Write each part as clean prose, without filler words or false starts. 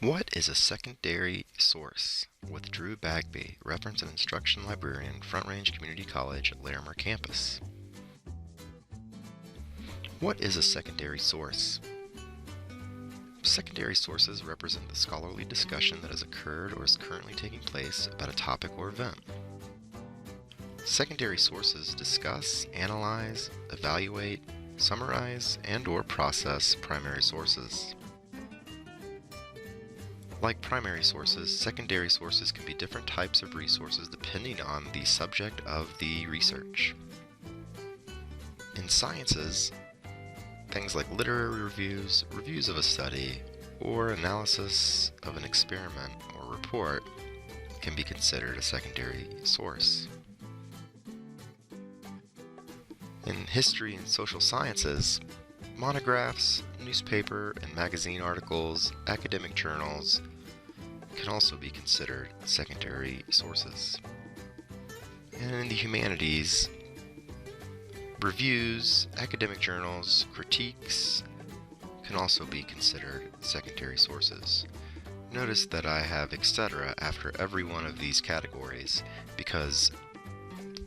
What is a secondary source? With Drew Bagby, Reference and Instruction Librarian, Front Range Community College, Larimer Campus. What is a secondary source? Secondary sources represent the scholarly discussion that has occurred or is currently taking place about a topic or event. Secondary sources discuss, analyze, evaluate, summarize, and/or process primary sources. Like primary sources, secondary sources can be different types of resources depending on the subject of the research. In sciences, things like literary reviews, reviews of a study, or analysis of an experiment or report can be considered a secondary source. In history and social sciences, monographs, newspaper and magazine articles, academic journals can also be considered secondary sources. And in the humanities, reviews, academic journals, critiques can also be considered secondary sources. Notice that I have etc. after every one of these categories because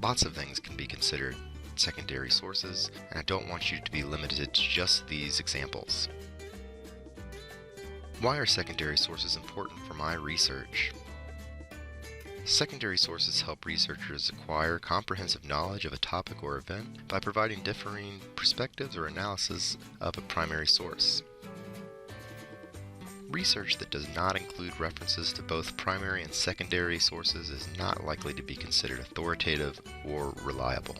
lots of things can be considered secondary sources, and I don't want you to be limited to just these examples. Why are secondary sources important for my research? Secondary sources help researchers acquire comprehensive knowledge of a topic or event by providing differing perspectives or analysis of a primary source. Research that does not include references to both primary and secondary sources is not likely to be considered authoritative or reliable.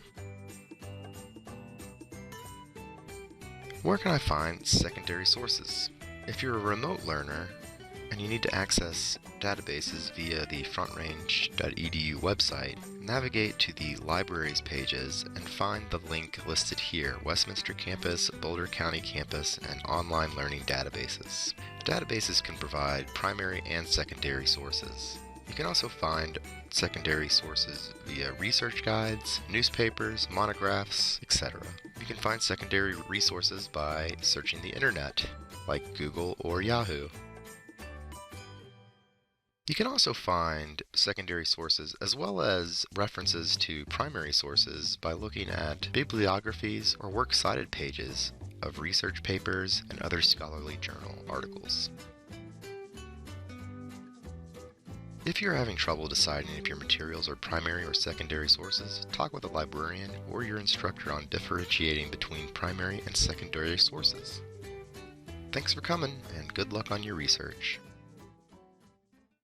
Where can I find secondary sources? If you're a remote learner and you need to access databases via the frontrange.edu website, navigate to the Libraries pages and find the link listed here, Westminster Campus, Boulder County Campus, and Online Learning Databases. Databases can provide primary and secondary sources. You can also find secondary sources via research guides, newspapers, monographs, etc. You can find secondary resources by searching the internet, like Google or Yahoo. You can also find secondary sources as well as references to primary sources by looking at bibliographies or works cited pages of research papers and other scholarly journal articles. If you're having trouble deciding if your materials are primary or secondary sources, talk with a librarian or your instructor on differentiating between primary and secondary sources. Thanks for coming, and good luck on your research.